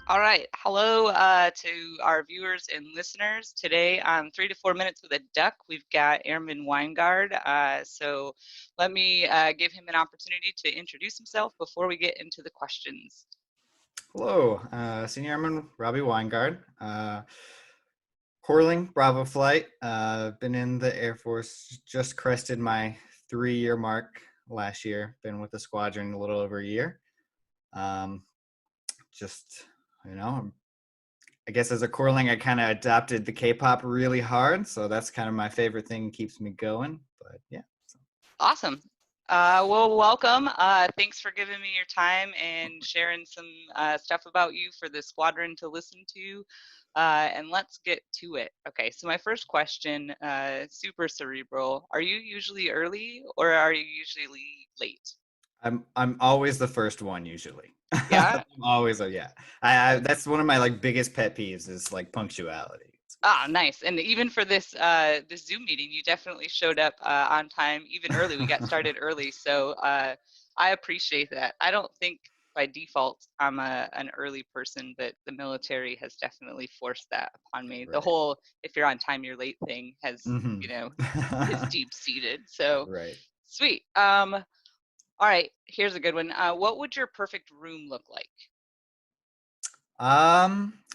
All right. Hello to our viewers and listeners. Today on 3 to 4 Minutes with a Duck, we've got Airman Winegard. So let me give him an opportunity to introduce himself before we get into the questions. Hello, Senior Airman Robby Winegard. Corling, Bravo flight. Been in the Air Force, just crested my 3-year mark last year. Been with the squadron a little over a year. Just, I guess as a Corling, I kind of adopted the K-pop really hard. So that's kind of my favorite thing, keeps me going. But yeah. Awesome. Well, welcome. Thanks for giving me your time and sharing some stuff about you for the squadron to listen to. And let's get to it. Okay, so my first question, super cerebral. Are you usually early or are you usually late? I'm always the first one usually. Yeah. I'm always yeah. I that's one of my biggest pet peeves is punctuality. Ah, nice. And even for this this Zoom meeting, you definitely showed up on time, even early. We got started early, so I appreciate that. I don't think by default I'm an early person, but the military has definitely forced that upon me. The Right. whole "if you're on time, you're late" thing has, Mm-hmm. is deep seated. So Right. sweet. All right. Here's a good one. What would your perfect room look like?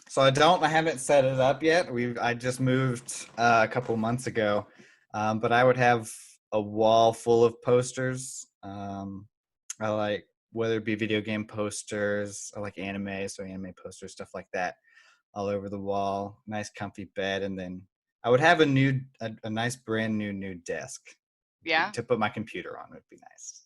So I haven't set it up yet. I just moved a couple months ago. But I would have a wall full of posters. I like whether it be video game posters, I like anime, so anime posters, stuff like that, all over the wall. Nice comfy bed, and then I would have a nice brand new desk Yeah. to put my computer on. Would be nice.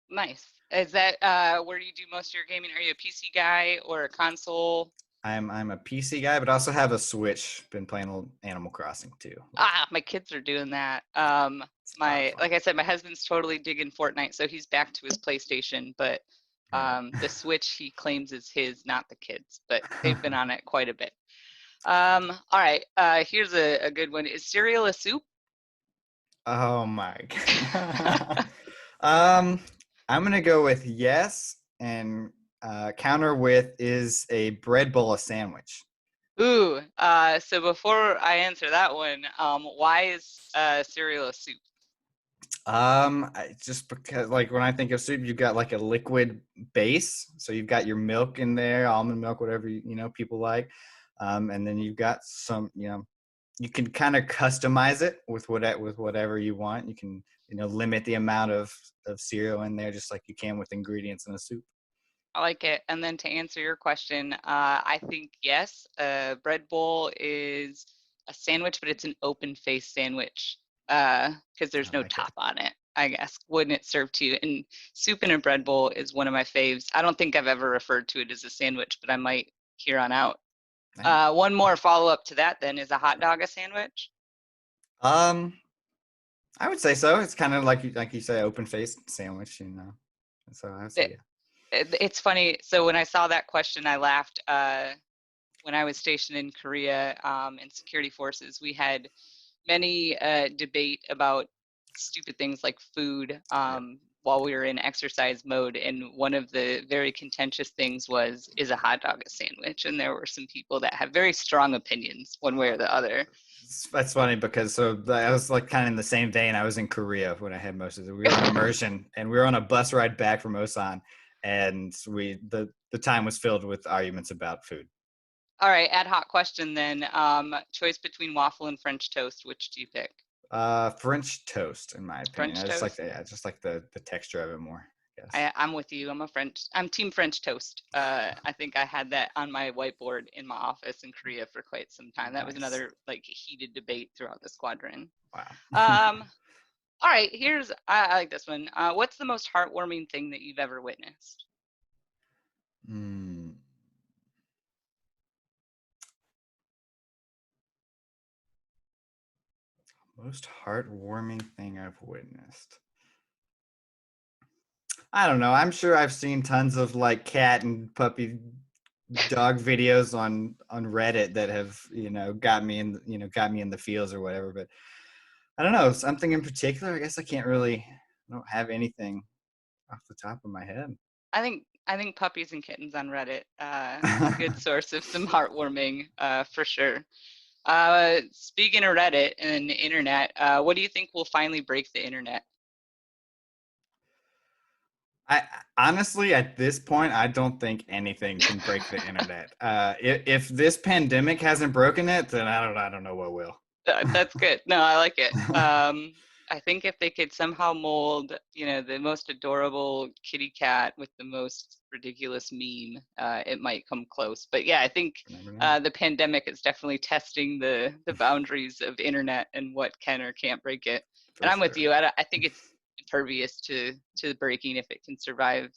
Nice. Is that where you do most of your gaming? Are you a PC guy or a console? I'm a PC guy, but also have a Switch. Been playing a little Animal Crossing too. Ah, my kids are doing that. It's a lot of fun. Like I said, my husband's totally digging Fortnite, so he's back to his PlayStation, but Right. the Switch he claims is his, not the kids, but they've been on it quite a bit. All right, here's a good one. Is cereal a soup? Oh my God. um, I'm gonna go with yes, and counter with is a bread bowl a sandwich. Ooh, so before I answer that one, why is cereal a soup? Just because when I think of soup, you've got a liquid base, so you've got your milk in there, almond milk, whatever people like, and then you've got some, you can kind of customize it with whatever you want. You can limit the amount of cereal in there, just like you can with ingredients in a soup. I like it. And then to answer your question, I think yes, a bread bowl is a sandwich, but it's an open face sandwich because there's I no like it. top on it, I guess, wouldn't it serve to you? And soup in a bread bowl is one of my faves. I don't think I've ever referred to it as a sandwich, but I might here on out. Right. One more follow up to that then, is a hot dog a sandwich? Um, I would say so. It's kind of like you say, open faced sandwich. So I would say It, it's funny. So when I saw that question, I laughed. When I was stationed in Korea in security forces, we had many debate about stupid things like food yeah. while we were in exercise mode. And one of the very contentious things was, is a hot dog a sandwich? And there were some people that have very strong opinions one way or the other. That's funny because I was kind of in the same vein. I was in Korea when I had most of it. We were on immersion and we were on a bus ride back from Osan, and the time was filled with arguments about food. All right, ad hoc question then. Choice between waffle and French toast, which do you pick? French toast, in my opinion. French toast? I just like the texture of it more, I guess. I'm with you. I'm team French toast. I think I had that on my whiteboard in my office in Korea for quite some time. That was Nice. another heated debate throughout the squadron. Wow. Um, all right, I like this one. What's the most heartwarming thing that you've ever witnessed? Hmm. Most heartwarming thing I've witnessed. I don't know. I'm sure I've seen tons of cat and puppy dog videos on Reddit that have got me in the feels or whatever. But I don't know, something in particular. I guess I don't have anything off the top of my head. I think puppies and kittens on Reddit, a good source of some heartwarming, for sure. Speaking of Reddit and the internet, what do you think will finally break the internet? I honestly, at this point, I don't think anything can break the internet. If this pandemic hasn't broken it, then I don't know what will. That's good. No, I like it. I think if they could somehow mold, the most adorable kitty cat with the most ridiculous meme, it might come close. But yeah, I think You never know. the pandemic is definitely testing the boundaries of internet and what can or can't break it. And For I'm with sure. you. I think it's impervious to breaking if it can survive,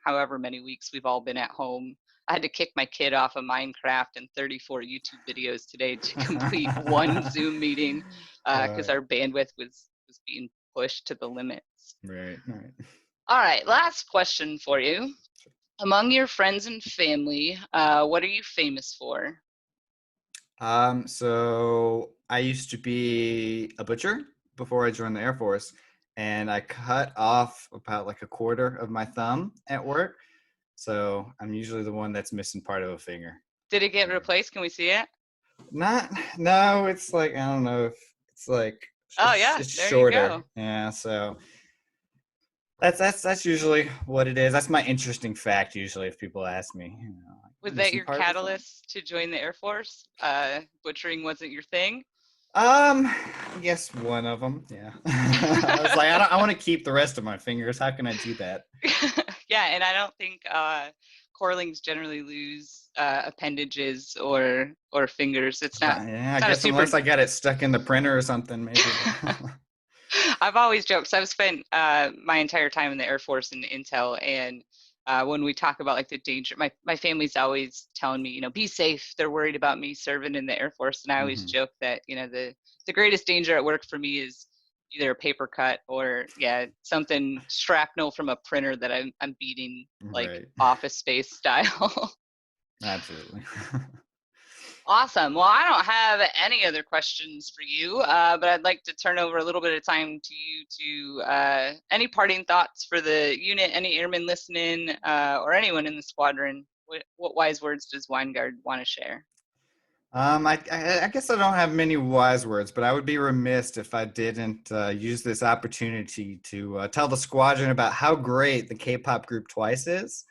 however many weeks we've all been at home. I had to kick my kid off of Minecraft and 34 YouTube videos today to complete one Zoom meeting because Uh, our bandwidth was being pushed to the limits. right, right. All right, last question for you. Among your friends and family, what are you famous for? So I used to be a butcher before I joined the Air Force, and I cut off about like a quarter of my thumb at work. So I'm usually the one that's missing part of a finger. Did it get replaced? Can we see it? Not, no, it's like, I don't know if it's like, Oh yeah, it's there you shorter. go. Yeah, so that's usually what it is. That's my interesting fact usually if people ask me, like, Was that missing your part of a thumb. catalyst to join the Air Force? Butchering wasn't your thing? Um, yes, one of them. Yeah. I was like, I want to keep the rest of my fingers. How can I do that? Yeah, and I don't think corlings generally lose appendages or fingers. It's not Yeah, I it's not a guess super. unless I got it stuck in the printer or something, maybe. But I've always joked. So I've spent my entire time in the Air Force and Intel, and when we talk about like the danger, my family's always telling me, be safe. They're worried about me serving in the Air Force, and I always Mhm. joke that the greatest danger at work for me is either a paper cut or something shrapnel from a printer that I'm beating like Right. Office Space style. Absolutely. Awesome. Well, I don't have any other questions for you, but I'd like to turn over a little bit of time to you to any parting thoughts for the unit, any airmen listening, or anyone in the squadron. What wise words does Winegard want to share? I guess I don't have many wise words, but I would be remiss if I didn't use this opportunity to tell the squadron about how great the K-pop group Twice is.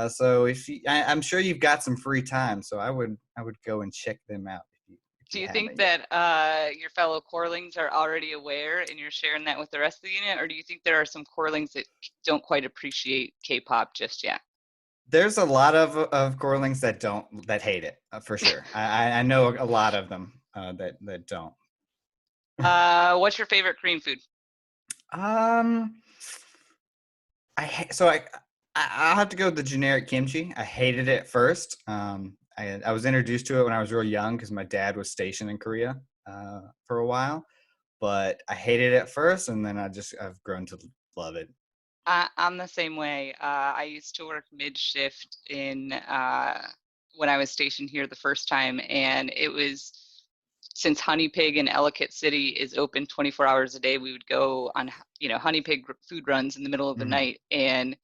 So if I'm sure you've got some free time, so I would go and check them out if Do you you think haven't yet. that your fellow Corlings are already aware and you're sharing that with the rest of the unit, or do you think there are some Corlings that don't quite appreciate K-pop just yet? There's a lot of Corlings that hate it for sure. I know a lot of them that don't. What's your favorite Korean food? Um, so I'll have to go with the generic kimchi. I hated it first. I was introduced to it when I was real young because my dad was stationed in Korea for a while, but I hated it at first, and then I've grown to love it. I'm the same way. I used to work mid shift in when I was stationed here the first time, and it was since Honey Pig in Ellicott City is open 24 hours a day. We would go on Honey Pig food runs in the middle of the Mhm. night, and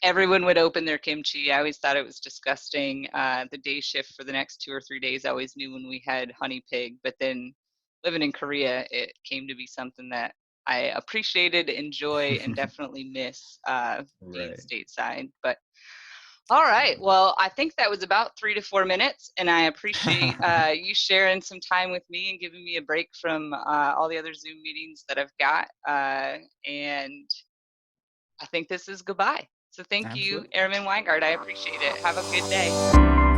everyone would open their kimchi. I always thought it was disgusting. The day shift for the next 2 or 3 days, I always knew when we had Honey Pig, but then living in Korea, it came to be something that I appreciated, enjoy, and definitely miss being Right. stateside. But all right, well, I think that was about 3 to 4 minutes, and I appreciate you sharing some time with me and giving me a break from all the other Zoom meetings that I've got. And I think this is goodbye. So thank you, Absolutely. Airman Weingart. I appreciate it. Have a good day.